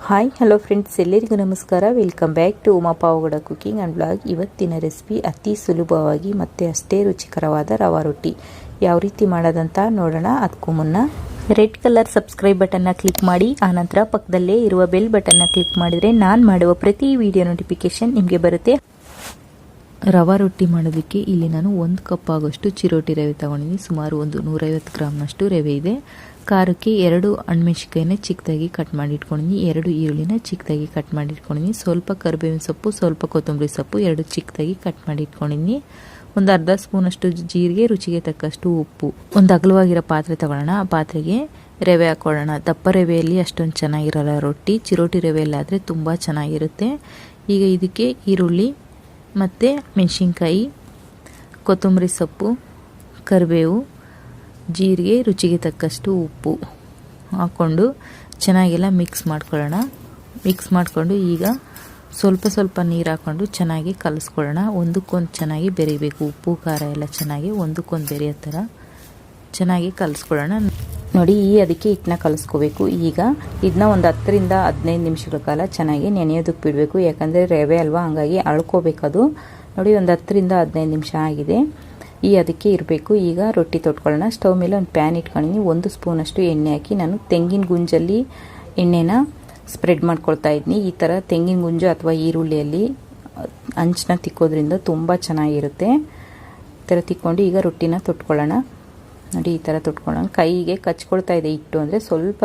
Hi hello friends, ಎಲ್ಲರಿಗೂ ನಮಸ್ಕಾರ. Welcome back to Uma Pavagada cooking and blog. ಇವತ್ತಿನ ರೆಸಿಪಿ ಅತಿ ಸುಲಭವಾಗಿ ಮತ್ತು ಅಷ್ಟೇ ರುಚಿಕರವಾದ ರವಾ ರೊಟ್ಟಿ. ಯಾವ ರೀತಿ ಮಾಡೋದಂತ ನೋಡೋಣ. ಅದಕ್ಕೂ ಮುನ್ನ ರೆಡ್ ಕಲರ್ ಸಬ್ಸ್ಕ್ರೈಬ್ ಬಟನ್ನ ಕ್ಲಿಕ್ ಮಾಡಿ, ಆನಂತರ ಪಕ್ಕದಲ್ಲೇ ಇರುವ ಬೆಲ್ ಬಟನ್ನ ಕ್ಲಿಕ್ ಮಾಡಿದರೆ ನಾನು ಮಾಡುವ ಪ್ರತಿ ವಿಡಿಯೋ ನೋಟಿಫಿಕೇಶನ್ ನಿಮಗೆ ಬರುತ್ತೆ. ರವಾ ರೊಟ್ಟಿ ಮಾಡೋದಕ್ಕೆ ಇಲ್ಲಿ ನಾನು 1 ಕಪ್ ಆಗೋಷ್ಟು ಚಿರೋಟಿ ರವೆ ತಗೊಂಡಿದ್ದೀನಿ. ಸುಮಾರು ಒಂದು 150 ಗ್ರಾಮ್ನಷ್ಟು ರವೆ ಇದೆ. ಖಾರಕ್ಕೆ 2 ಹಣ್ಣುಮೆಣಸಿನಕಾಯಿನ ಚಿಕ್ಕದಾಗಿ ಕಟ್ ಮಾಡಿ ಇಟ್ಕೊಂಡಿದ್ದೀನಿ. 2 ಈರುಳ್ಳಿನ ಚಿಕ್ಕದಾಗಿ ಕಟ್ ಮಾಡಿ ಇಟ್ಕೊಂಡಿದ್ದೀನಿ. ಸ್ವಲ್ಪ ಕರಿಬೇವಿನ ಸೊಪ್ಪು, ಸ್ವಲ್ಪ ಕೊತ್ತಂಬರಿ ಸೊಪ್ಪು 2 ಚಿಕ್ಕದಾಗಿ ಕಟ್ ಮಾಡಿ ಇಟ್ಕೊಂಡಿದ್ದೀನಿ. ಒಂದು ಅರ್ಧ ಸ್ಪೂನಷ್ಟು ಜೀರಿಗೆ, ರುಚಿಗೆ ತಕ್ಕಷ್ಟು ಉಪ್ಪು. ಒಂದು ಅಗಲವಾಗಿರೋ ಪಾತ್ರೆ ತಗೊಳ್ಳೋಣ. ಆ ಪಾತ್ರೆಗೆ ರವೆ ಹಾಕೊಳ್ಳೋಣ. ದಪ್ಪ ರವೆಯಲ್ಲಿ ಅಷ್ಟೊಂದು ಚೆನ್ನಾಗಿರಲ್ಲ ರೊಟ್ಟಿ, ಚಿರೋಟಿ ರವೆಯಲ್ಲಾದರೆ ತುಂಬ ಚೆನ್ನಾಗಿರುತ್ತೆ. ಈಗ ಇದಕ್ಕೆ ಈರುಳ್ಳಿ ಮತ್ತು ಮೆಣಸಿನ್ಕಾಯಿ, ಕೊತ್ತಂಬರಿ ಸೊಪ್ಪು, ಕರಿಬೇವು, ಜೀರಿಗೆ, ರುಚಿಗೆ ತಕ್ಕಷ್ಟು ಉಪ್ಪು ಹಾಕ್ಕೊಂಡು ಚೆನ್ನಾಗೆಲ್ಲ ಮಿಕ್ಸ್ ಮಾಡ್ಕೊಳ್ಳೋಣ. ಮಿಕ್ಸ್ ಮಾಡಿಕೊಂಡು ಈಗ ಸ್ವಲ್ಪ ನೀರು ಹಾಕ್ಕೊಂಡು ಚೆನ್ನಾಗಿ ಕಲಿಸ್ಕೊಳ್ಳೋಣ. ಒಂದಕ್ಕೊಂದು ಚೆನ್ನಾಗಿ ಬೆರಿಬೇಕು. ಉಪ್ಪು ಖಾರ ಎಲ್ಲ ಚೆನ್ನಾಗಿ ಒಂದಕ್ಕೊಂದು ಬೆರೆಯೋ ಥರ ಚೆನ್ನಾಗಿ ಕಲಿಸ್ಕೊಳ್ಳೋಣ. ನೋಡಿ, ಅದಕ್ಕೆ ಹಿಟ್ಟನ್ನ ಕಲಿಸ್ಕೋಬೇಕು. ಈಗ ಇದನ್ನ ಒಂದು 10 ರಿಂದ 15 ನಿಮಿಷಗಳ ಕಾಲ ಚೆನ್ನಾಗಿ ನೆನೆಯೋದಕ್ಕೆ ಬಿಡಬೇಕು. ಯಾಕಂದರೆ ರವೆ ಅಲ್ವಾ, ಹಂಗಾಗಿ ಅಳ್ಕೋಬೇಕದು. ನೋಡಿ, ಒಂದು 10 ರಿಂದ 15 ನಿಮಿಷ ಆಗಿದೆ. ಅದಕ್ಕೆ ಇರಬೇಕು. ಈಗ ರೊಟ್ಟಿ ತೊಟ್ಕೊಳ್ಳೋಣ. ಸ್ಟವ್ ಮೇಲೆ ಒಂದು ಪ್ಯಾನ್ ಇಟ್ಕೊಂಡಿನಿ. 1 ಸ್ಪೂನಷ್ಟು ಎಣ್ಣೆ ಹಾಕಿ ನಾನು ತೆಂಗಿನ ಗುಂಜಲ್ಲಿ ಎಣ್ಣೆನ ಸ್ಪ್ರೆಡ್ ಮಾಡ್ಕೊಳ್ತಾ ಇದ್ದೀನಿ. ಈ ಥರ ತೆಂಗಿನ ಗುಂಜು ಅಥವಾ ಈರುಳ್ಳಿಯಲ್ಲಿ ಅಂಚನ್ನ ತಿಕ್ಕೋದ್ರಿಂದ ತುಂಬ ಚೆನ್ನಾಗಿರುತ್ತೆ. ಈ ಥರ ತಿಕ್ಕೊಂಡು ಈಗ ರೊಟ್ಟಿನ ತೊಟ್ಕೊಳ್ಳೋಣ. ನೋಡಿ, ಈ ಥರ ತೊಟ್ಕೊಳ್ಳೋಣ. ಕೈಗೆ ಕಚ್ಕೊಳ್ತಾ ಇದೆ ಹಿಟ್ಟು ಅಂದರೆ ಸ್ವಲ್ಪ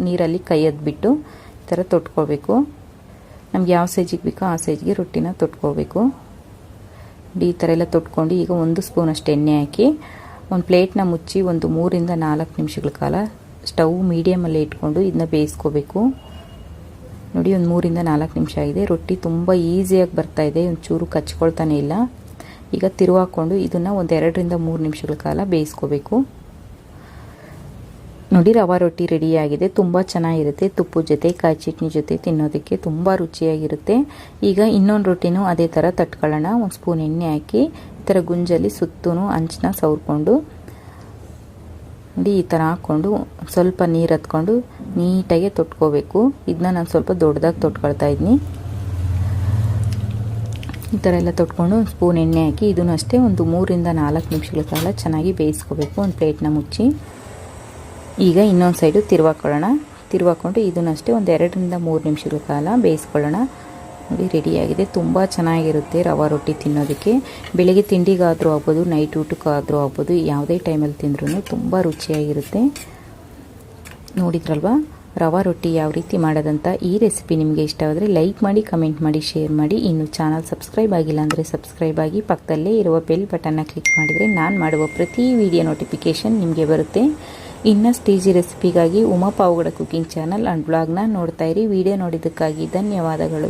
ನೀರಲ್ಲಿ ಕೈ ಎದ್ಬಿಟ್ಟು ಈ ಥರ ತೊಟ್ಕೊಳ್ಬೇಕು. ನಮ್ಗೆ ಯಾವ ಸೈಜಿಗೆ ಬೇಕೋ ಆ ಸೈಜ್ಗೆ ರೊಟ್ಟಿನ ತೊಟ್ಕೊಳ್ಬೇಕು. ಈ ಥರ ಎಲ್ಲ ತೊಟ್ಕೊಂಡು ಈಗ 1 ಸ್ಪೂನಷ್ಟು ಎಣ್ಣೆ ಹಾಕಿ ಒಂದು ಪ್ಲೇಟ್ನ ಮುಚ್ಚಿ ಒಂದು 3 ರಿಂದ 4 ನಿಮಿಷಗಳ ಕಾಲ ಸ್ಟವ್ ಮೀಡಿಯಮಲ್ಲೇ ಇಟ್ಕೊಂಡು ಇದನ್ನ ಬೇಯಿಸ್ಕೋಬೇಕು. ನೋಡಿ, ಒಂದು 3 ರಿಂದ 4 ನಿಮಿಷ ಆಗಿದೆ. ರೊಟ್ಟಿ ತುಂಬ ಈಸಿಯಾಗಿ ಬರ್ತಾ ಇದೆ, ಒಂಚೂರು ಕಚ್ಕೊಳ್ತಾನೆ ಇಲ್ಲ. ಈಗ ತಿರುವಾಕೊಂಡು ಇದನ್ನು ಒಂದು 2 ರಿಂದ 3 ನಿಮಿಷಗಳ ಕಾಲ ಬೇಯಿಸ್ಕೋಬೇಕು. ನೋಡಿ, ರವಾ ರೊಟ್ಟಿ ರೆಡಿಯಾಗಿದೆ. ತುಂಬ ಚೆನ್ನಾಗಿರುತ್ತೆ. ತುಪ್ಪದ ಜೊತೆ, ಕಾಯಿ ಚಟ್ನಿ ಜೊತೆ ತಿನ್ನೋದಕ್ಕೆ ತುಂಬ ರುಚಿಯಾಗಿರುತ್ತೆ. ಈಗ ಇನ್ನೊಂದು ರೊಟ್ಟಿನೂ ಅದೇ ಥರ ತಟ್ಕೊಳ್ಳೋಣ. 1 ಸ್ಪೂನ್ ಎಣ್ಣೆ ಹಾಕಿ ಈ ಥರ ಗುಂಜಲ್ಲಿ ಸುತ್ತೂ ಅಂಚನ್ನ ಸವರ್ಕೊಂಡು ನೋಡಿ ಈ ಥರ ಹಾಕ್ಕೊಂಡು ಸ್ವಲ್ಪ ನೀರು ಹತ್ಕೊಂಡು ನೀಟಾಗಿ ತೊಟ್ಕೋಬೇಕು. ಇದನ್ನ ನಾನು ಸ್ವಲ್ಪ ದೊಡ್ಡದಾಗಿ ತೊಟ್ಕೊಳ್ತಾ ಇದ್ದೀನಿ. ಈ ಥರ ಎಲ್ಲ ತೊಟ್ಕೊಂಡು 1 ಸ್ಪೂನ್ ಎಣ್ಣೆ ಹಾಕಿ ಇದನ್ನು ಅಷ್ಟೇ ಒಂದು 3 ರಿಂದ 4 ನಿಮಿಷಗಳ ಕಾಲ ಚೆನ್ನಾಗಿ ಬೇಯಿಸ್ಕೋಬೇಕು. ಒಂದು ಪ್ಲೇಟ್ನ ಮುಚ್ಚಿ ಈಗ ಇನ್ನೊಂದು ಸೈಡು ತಿರುವಾಕೊಂಡು ಇದನ್ನು ಅಷ್ಟೇ ಒಂದು 2 ರಿಂದ 3 ನಿಮಿಷಗಳ ಕಾಲ ಬೇಯಿಸ್ಕೊಳ್ಳೋಣ. ನೋಡಿ, ರೆಡಿಯಾಗಿದೆ. ತುಂಬ ಚೆನ್ನಾಗಿರುತ್ತೆ ರವಾ ರೊಟ್ಟಿ ತಿನ್ನೋದಕ್ಕೆ. ಬೆಳಗ್ಗೆ ತಿಂಡಿಗಾದರೂ ಆಗ್ಬೋದು, ನೈಟ್ ಊಟಕ್ಕಾದರೂ ಆಗ್ಬೋದು, ಯಾವುದೇ ಟೈಮಲ್ಲಿ ತಿಂದ್ರೂ ತುಂಬ ರುಚಿಯಾಗಿರುತ್ತೆ. ನೋಡಿದ್ರಲ್ವಾ ರವಾ ರೊಟ್ಟಿ ಯಾವ ರೀತಿ ಮಾಡೋದಂತ. ಈ ರೆಸಿಪಿ ನಿಮಗೆ ಇಷ್ಟವಾದರೆ ಲೈಕ್ ಮಾಡಿ, ಕಮೆಂಟ್ ಮಾಡಿ, ಶೇರ್ ಮಾಡಿ. ಇನ್ನು ಚಾನಲ್ ಸಬ್ಸ್ಕ್ರೈಬ್ ಆಗಿಲ್ಲ ಅಂದರೆ ಸಬ್ಸ್ಕ್ರೈಬ್ ಆಗಿ, ಪಕ್ಕದಲ್ಲೇ ಇರುವ ಬೆಲ್ ಬಟನ್ನ ಕ್ಲಿಕ್ ಮಾಡಿದರೆ ನಾನು ಮಾಡುವ ಪ್ರತಿ ವಿಡಿಯೋ ನೋಟಿಫಿಕೇಷನ್ ನಿಮಗೆ ಬರುತ್ತೆ. ಇನ್ನಷ್ಟು ಈಸಿ ರೆಸಿಪಿಗಾಗಿ Uma Pavagada cooking channel and ಬ್ಲಾಗ್ನ ನೋಡ್ತಾ ಇರಿ. ವಿಡಿಯೋ ನೋಡಿದ್ದಕ್ಕಾಗಿ ಧನ್ಯವಾದಗಳು.